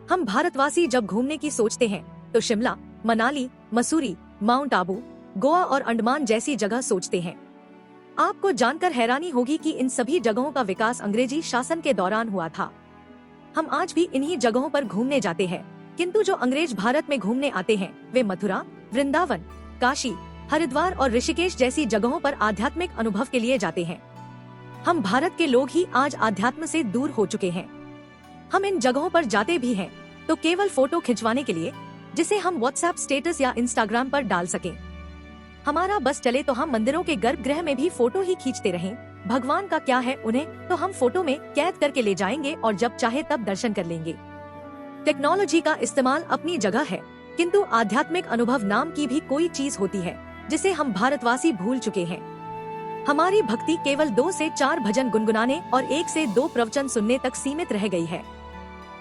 हम भारतवासी जब घूमने की सोचते हैं तो शिमला, मनाली, मसूरी, माउंट आबू, गोवा और अंडमान जैसी जगह सोचते हैं। आपको जानकर हैरानी होगी कि इन सभी जगहों का विकास अंग्रेजी शासन के दौरान हुआ था। हम आज भी इन्हीं जगहों पर घूमने जाते हैं, किंतु जो अंग्रेज भारत में घूमने आते हैं वे मथुरा, वृंदावन, काशी, हरिद्वार और ऋषिकेश जैसी जगहों पर आध्यात्मिक अनुभव के लिए जाते हैं। हम भारत के लोग ही आज आध्यात्म से दूर हो चुके हैं। हम इन जगहों पर जाते भी हैं तो केवल फोटो खिंचवाने के लिए, जिसे हम व्हाट्सएप स्टेटस या इंस्टाग्राम पर डाल सकें। हमारा बस चले तो हम मंदिरों के गर्भगृह में भी फोटो ही खींचते रहें। भगवान का क्या है, उन्हें तो हम फोटो में कैद करके ले जाएंगे और जब चाहे तब दर्शन कर लेंगे। टेक्नोलॉजी का इस्तेमाल अपनी जगह है, किंतु आध्यात्मिक अनुभव नाम की भी कोई चीज होती है जिसे हम भारतवासी भूल चुके हैं। हमारी भक्ति केवल 2 से 4 भजन गुनगुनाने और 1 से 2 प्रवचन सुनने तक सीमित रह गई है।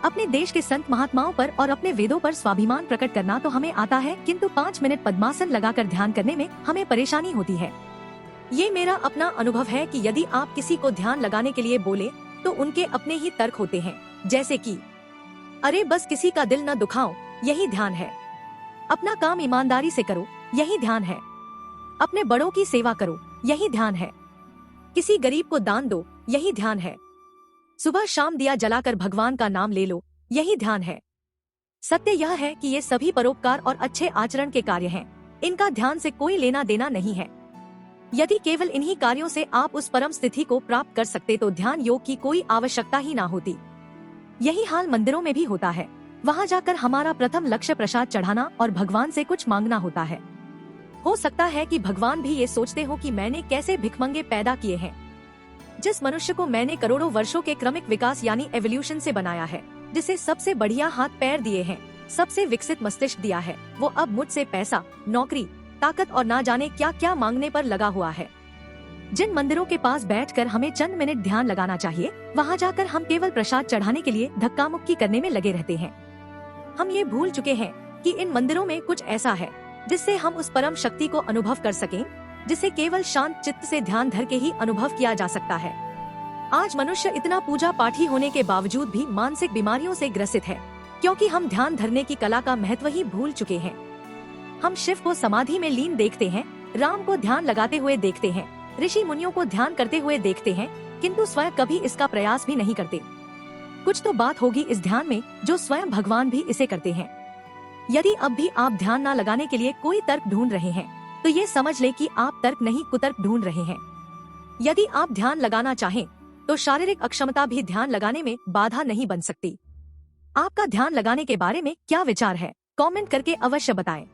अपने देश के संत महात्माओं पर और अपने वेदों पर स्वाभिमान प्रकट करना तो हमें आता है, किंतु 5 मिनट पद्मासन लगाकर ध्यान करने में हमें परेशानी होती है। ये मेरा अपना अनुभव है कि यदि आप किसी को ध्यान लगाने के लिए बोले तो उनके अपने ही तर्क होते हैं, जैसे कि अरे बस किसी का दिल न दुखाओ, यही ध्यान है। अपना काम ईमानदारी से करो, यही ध्यान है। अपने बड़ों की सेवा करो, यही ध्यान है। किसी गरीब को दान दो, यही ध्यान है। सुबह शाम दिया जलाकर भगवान का नाम ले लो, यही ध्यान है। सत्य यह है कि ये सभी परोपकार और अच्छे आचरण के कार्य हैं। इनका ध्यान से कोई लेना देना नहीं है। यदि केवल इन्हीं कार्यों से आप उस परम स्थिति को प्राप्त कर सकते तो ध्यान योग की कोई आवश्यकता ही ना होती। यही हाल मंदिरों में भी होता है। वहाँ जाकर हमारा प्रथम लक्ष्य प्रसाद चढ़ाना और भगवान से कुछ मांगना होता है। हो सकता है कि भगवान भी ये सोचते हो कि मैंने कैसे भिखमंगे पैदा किए हैं। जिस मनुष्य को मैंने करोड़ों वर्षों के क्रमिक विकास यानी एवोल्यूशन से बनाया है, जिसे सबसे बढ़िया हाथ पैर दिए हैं, सबसे विकसित मस्तिष्क दिया है, वो अब मुझसे पैसा, नौकरी, ताकत और ना जाने क्या क्या मांगने पर लगा हुआ है। जिन मंदिरों के पास बैठकर हमें चंद मिनट ध्यान लगाना चाहिए, वहाँ जाकर हम केवल प्रसाद चढ़ाने के लिए धक्का मुक्की करने में लगे रहते हैं। हम ये भूल चुके हैं कि इन मंदिरों में कुछ ऐसा है जिससे हम उस परम शक्ति को अनुभव कर सकें, जिसे केवल शांत चित्त से ध्यान धर के ही अनुभव किया जा सकता है। आज मनुष्य इतना पूजा पाठी होने के बावजूद भी मानसिक बीमारियों से ग्रसित है, क्योंकि हम ध्यान धरने की कला का महत्व ही भूल चुके हैं। हम शिव को समाधि में लीन देखते हैं, राम को ध्यान लगाते हुए देखते हैं, ऋषि मुनियों को ध्यान करते हुए देखते हैं, किंतु स्वयं कभी इसका प्रयास भी नहीं करते। कुछ तो बात होगी इस ध्यान में जो स्वयं भगवान भी इसे करते हैं। यदि अब भी आप ध्यान न लगाने के लिए कोई तर्क ढूंढ रहे हैं तो ये समझ ले कि आप तर्क नहीं कुतर्क ढूंढ रहे हैं। यदि आप ध्यान लगाना चाहें तो शारीरिक अक्षमता भी ध्यान लगाने में बाधा नहीं बन सकती। आपका ध्यान लगाने के बारे में क्या विचार है, कमेंट करके अवश्य बताएं।